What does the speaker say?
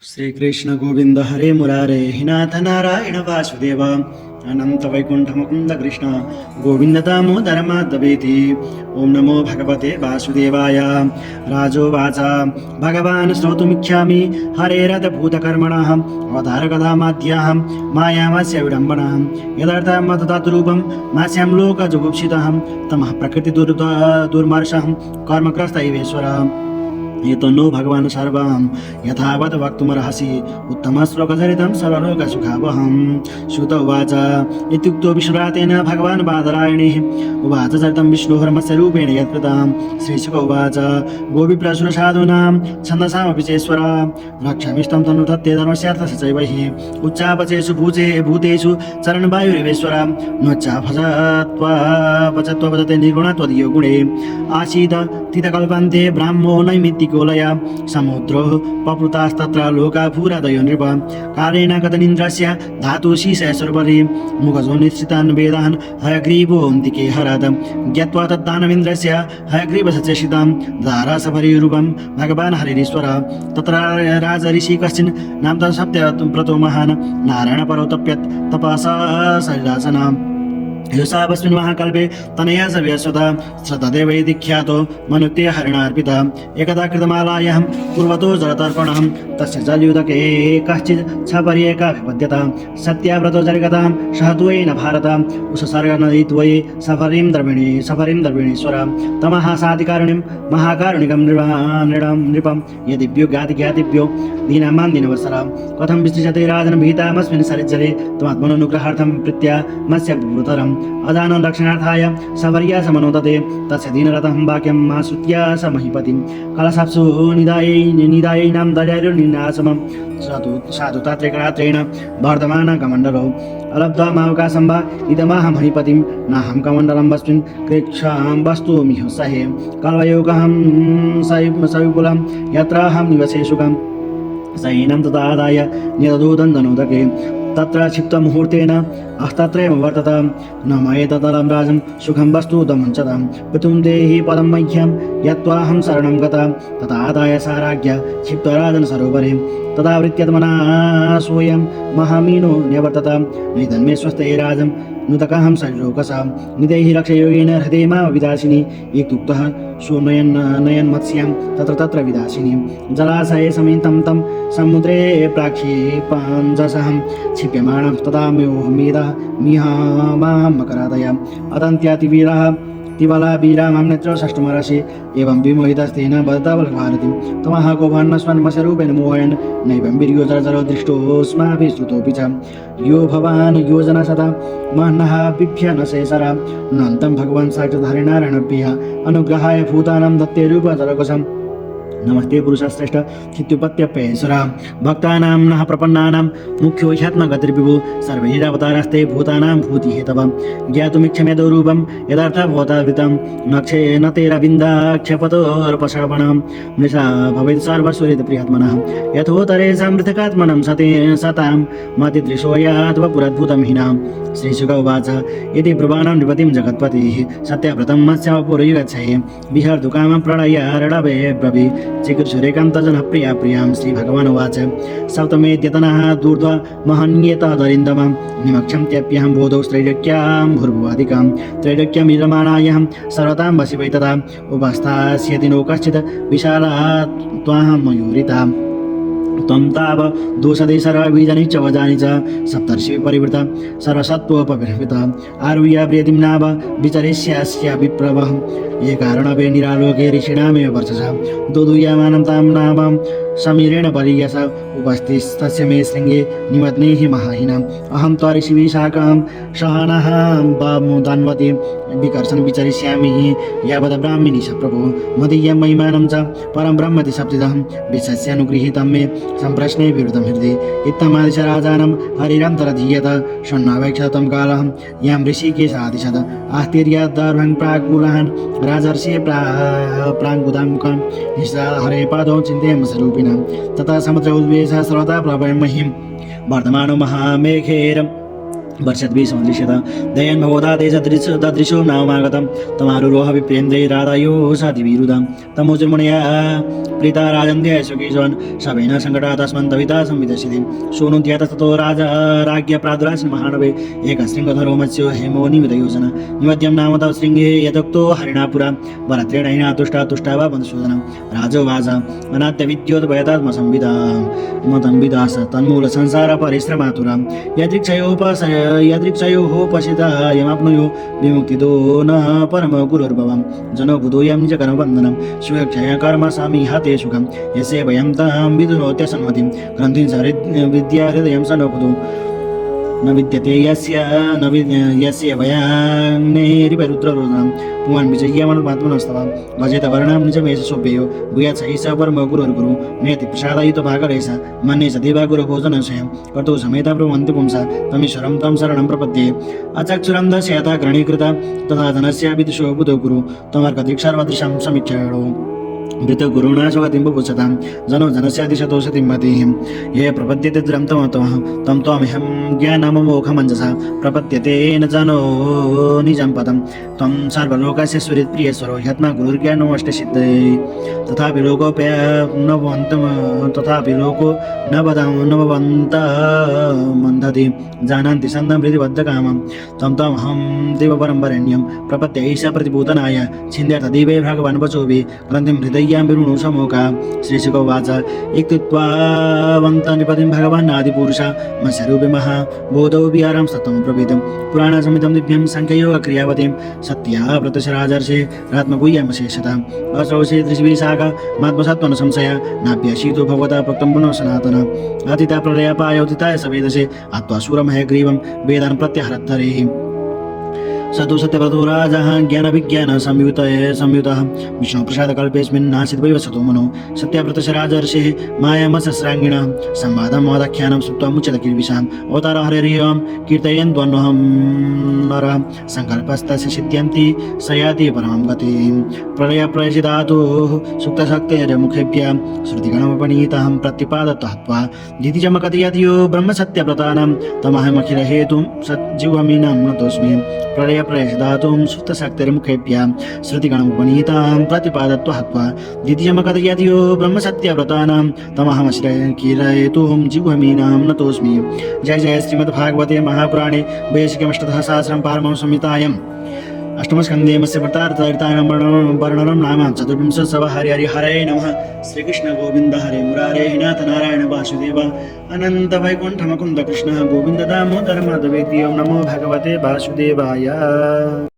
श्रीकृष्ण गोविंद हरे मुरारे हे नाथ नारायण वासुदेव अनंत वैकुंठ मुकुंद कृष्ण गोविंद दामोदर माधवेति। ओम नमो भगवते वासुदेवाय। राजोवाच भगवान् श्रोतुमिच्छामि हरेरतभूतकर्मणः अवतारकथामाद्याः मायामस्य विडम्बनः यदर्थं तद्रूपं मास्यां लोकजुगुप्सितः तमः प्रकृतिदुर्मर्षः कर्मग्रस्त इवेश्वरः एतो नो भगवान् सर्वं यथावत् वक्तुमर्हसि उत्तम श्लोकचरितं सर्वलोकसुखावहं। श्रुत उवाच इत्युक्तो विष्णुरातेन भगवान् बादरायणेः उवाच चरितं विष्णोर्मस्य रूपेण यत्कृतं। श्रीशुक उवाच गोविप्रसुरसाधूनां छन्दसामपि चेश्वर रक्षामिष्टं तनु तत्ते धर्मस्यार्थस्य चैव हि उच्चापचेषु भूतेषु चरणवायुरिवेश्वर नोच्चाभजत्वा भजते निर्गुणत्वदीयो गुणे आसीद तितकल्पान्ते ब्राह्मो नैमित्तिकोलया समुद्रो पप्लुतास्तत्र लोका भूरादयो नृप कालेन गतनिन्द्रस्य धातुशीशयस्वरपरि मुखजो निश्चितान् वेदान् हयग्रीवोऽन्तिके हरद ज्ञात्वा तद्दानवेन्द्रस्य हयग्रीवसचेषितां धारासफरीरूपं भगवान् हरिरीश्वर तत्र राजऋषि कश्चिन् नाम सत्यव्रतो महान् नारायणपरो तप्यत् तपसा शरीरासनाम् योसावस्मिन् महाकल्पे तनया सव्यसुता श्रद्धदेवैति ख्यातो मनुक्ते हरिणार्पिता एकदा कृतमालायां पूर्वतो जलतर्पणं तस्य जलयुदके कश्चित् छपर्येकाभिपद्यता सत्याव्रतो जलगतां सह द्वयेन भारत उससर्गनदीद्वये सफरीं द्रविणीश्वर तमः साधिकारुणिं महाकारुणिकं नृपं यदिभ्यो ज्ञातिभ्यो दीनामान् दीनवत्सर कथं विसृजते राजन् भीतामस्मिन् सरिज्जले त्वमात्मनुग्रहार्थं प्रीत्या मत्स्य भूतरम् अजानं रक्षणार्थाय सवर्या समनोदते तस्य दीनरतं वाक्यं आश्रुत्य स महीपतिं कलशाप्सु निदायैनां दयारुर्निनाशमं साधु तात्रिकरात्रेण वर्धमानं कमण्डलौ अलब्ध्वा मावकाशं वा इदमाह महीपतिं नाहं कमण्डलं वस्मिन् कृक्षां वस्तुमिह सहे कल्वयोगहं सविपुलं यत्राहं निवसे सुखं सैनं तदादाय निददूदन्दनोदके तत्र क्षिप्तमुहूर्तेन अस्तत्रैव वर्तत न मयेततलं राजं सुखं वस्तु दमञ्चतां पितुं देहि पदं मह्यं यत्त्वाहं शरणं गता तथादाय सा राज्ञा क्षिप्तराजन् सरोवरे तदावृत्यात्मना सोऽयं महामीनो न्यवर्तत निधन्मे स्वस्थे राजं नुतकहं सलोकसा निदैहि रक्षयोगेन हृदे मा विदासिनी इत्युक्तः सुनयन् मत्स्यां तत्र विदासिनी जलाशये समेतं तं समुद्रे प्राक्षेपाञ्जसहं क्षिप्यमाणं तदा मिहामां मकरादय अतन्त्यातिवीरः तिबलाबीरामां नेत्र षष्ठमराशि एवं विमोहितस्तेन बद्धबलभारतीं तमः कौभाण्डस्वन्मशरूपेण मोहयन् नैवं वीर्यो जलजलो दृष्टोऽस्माभिः श्रुतोऽपि च यो भवान् योजना सदा महन्नः बिभ्य न शेषरा नन्तं भगवान् साक्षात् हरिनारायणप्रियः अनुग्रहाय भूतानां दत्ते रूपजलकोशम् नमस्ते पुरुषश्रेष्ठ चित्युपत्यप्येश्वरा भक्तानां नः प्रपन्नानां मुख्यो ह्यात्मगतिर्विभु सर्वैरवतारस्ते भूतानां भूतिहेतव ज्ञातुमिच्छमेदो रूपं यदार्थभवतावृतं नक्षे न तेरविन्दाक्षपतोर्पश्रवणं मृषा भवेत् सर्वस्वरितप्रियात्मनः यथोत्तरेषां मृतकात्मनं सतां मतिदृशो याद्वपुरद्भुतं हिनां श्रीशुक उवाच इति ब्रुवाणं नृपतिं जगत्पतिः सत्यव्रतं मत्स्यपुरयुगच्छये विहर्तुकामं प्रणय रणवे ब्रवी चिकीर्षुरेकान्तजनप्रिया प्रियां श्रीभगवान् उवाच सप्तमेद्यतनः दूर्ध्व महन्येतदरिन्दमं निमक्षं त्यप्यहं बोधौ त्रैलोक्यां भूर्भुवादिकां त्रैलोक्यमिरमाणायहं सर्वतां वशिवै तथा उपस्थास्यति नो कश्चित् विशाला त्वाहं मयूरिता त्वं ताव दोषदे सर्वबीजानि च वजानि च सप्तर्षि परिवृता सर्वसत्त्वोपविर्भिता आरुह्य प्रियतिं नाव विचरिष्यस्य विप्रवः ये कारणवे निरालोके ऋषीणामेव वर्चसा दोदूयमानं तां नामं समीरेण परियस उपस्थितस्य मे शृङ्गे निमग्ने हि महाहिनाम् अहं त्वऋषिविशाखां सहनः दान्वते विकर्षन् विचरिष्यामि यावत् ब्राह्मिणी स प्रभो मदीयं महिमानं च परं ब्रह्मति सप्तिदहं विश्वस्यानुगृहीतं मे सम्प्रश्ने विवृतं हृदि इत्थमादिश राजानं हरिरन्तरधीयत षण्णावेक्षतं कालहं यां ऋषिकेशादिशद आस्तीर्यादार्भं प्राग्कुलान् राजर्षि प्राङ्गुदामुखं हरे पादौ चिन्तयं स्वरूपिणां तथा समुद्र उद्वेशः सर्वदा प्लवयं महीं वर्धमानो महामेघेरं वर्षद्भिः समुद्रिष्यत दयन् भगवता ददृशो नामागतं तमारुरोह विप्रेन्द्रैरादायो साधिविरुदं तमोजुर्मुनया प्रीता राजन्त्य सुखीशवन् सभेन सङ्कटा तस्मन् तविता संविदशति शोनुन्त्यत ततो राजा राज्ञ प्रादुरासन् महानवे एकशृङ्गधरो मत्स्यो हेमो निमितयोजन निमध्यं नाम तव शृङ्गे यदुक्तो हरिणापुरा वरत्रेणैना तुष्टा तुष्टा वा बन्धुसूदनं राजोवाच अनात्यविद्योद्भयतात्मसंविदा मतंविदास तन्मूल संसार परिश्रमातुरा यदृक्षयोपसिता यमाप्नुयो विमुक्तिदो न परम गुरुर्भवं जनो बुधो यं जगन्वन्दनं स्वेक्षय कर्म सामी हते सुखं यस्य वयं तां विदुनोत्य सन्मतिं ग्रन्थिं विद्या हृदयं सनोपुतो न विद्यते यस्य वयान्नेरिपरुद्ररोदनं पुमान् विजय्यमनुपात्मनस्तवं भजेत वर्णां निजमेष शोभ्ययो भूयात् सहि स परम गुरुर्गुरु नेति प्रसादयुतो भागरेश मन्ये सदेवा गुरुभोजनशयं कर्तु समेता ब्रुवन्ति पुंसा तमीश्वरं तं शरणं प्रपद्ये अचक्षुरं दशयता ग्रणीकृता तथा धनस्य विदुषो बुधो गुरु तमर्कदीक्षार्वदृशं समीक्षणो मृतगुरुणा स्वगतिं बुभुषतां जनो जनस्यादिशतोषतिं मतिः ये प्रपद्यते द्रं तं त्वमहं ज्ञानममोघमञ्जसा प्रपद्यते न जनो निजं पदं त्वं सर्वलोकस्य सुहृत्प्रियेश्वरो ह्यात्मा गुरुर्ज्ञानमष्टसिद्धये तथापि लोको न वदन्ति जानन्ति सन्तं हृदिबद्धकामं त्वमहं देवपरं प्रपद्ये ईश प्रतिभूतनाय छिन्द्यर्थदिवे भगवान् वचोभिः ग्रन्थिं हृदय्यां विरुणु समोका श्रीशुकोवाच इत्युक्त्वावन्तानिपतिं भगवान् आदिपुरुष मत्स्यरूपे महाबोधौ विहारं सत्त्वं प्रभृतं पुराणसमितं दिव्यं साङ्ख्ययोगक्रियावतीं सत्या व्रतशराजर्षे रात्मगुह्यमशेषताम् असौषे त्रिशिविशाखा मात्मसत्त्वं संशय नाभ्यशीतो भगवता प्रोक्तं पुनः सनातन अतिता प्रलयापायोदिताय सवेदसे आत्वा सुरमहग्रीवं वेदान् प्रत्याहरद्धरेः सतु सत्यव्रतो राजः ज्ञानविज्ञान संयुतः विष्णुप्रसादकल्पेऽस्मिन् नासीत् वैवस्वतो मनो सत्यव्रतशराजर्षेः मायामसस्राङ्गिणः संवादं महदाख्यानं श्रुत्वा मुच्यते किल्बिषाम् अवतार हरिरियं कीर्तयन् द्वन्द्वहं नरः सङ्कल्पस्तस्य सिद्ध्यन्ति स याति परमां गतिं प्रलयप्रयसिधातुः सुप्तशक्तेर्मुखेभ्यः श्रुतिगणमपनीतः प्रतिपादत्वा हत्वा दितिजमकथयति यो ब्रह्मसत्यव्रतानां तमहमखिलहेतुं सज्जीवमीनां नतोऽस्मि प्रलयप्रयसिधातुं सुप्तशक्तिर्मुखेभ्यः श्रुतिगणमुपनीतां प्रतिपादत्वा हत्वा द्वितीयमकथयति यो ब्रह्मसत्यव्रतानां तमहमखिलहेतुं जिह्वामीनां नतोऽस्मि जय जय श्रीमद्भागवते महापुराणे वैशिकमष्टसहस्रं पारमं संहितायाम् अष्टमस्कन्धे मत्स्यवृत्तार्थचरितायां वर्णनं नाम चतुर्विंशः हरे नमः श्रीकृष्ण गोविन्द हरे मुरारे नाथ नारायण वासुदेव अनन्त वैकुण्ठ मुकुन्द कृष्ण गोविन्द दामोदर माधवेति नमो भगवते वासुदेवाय।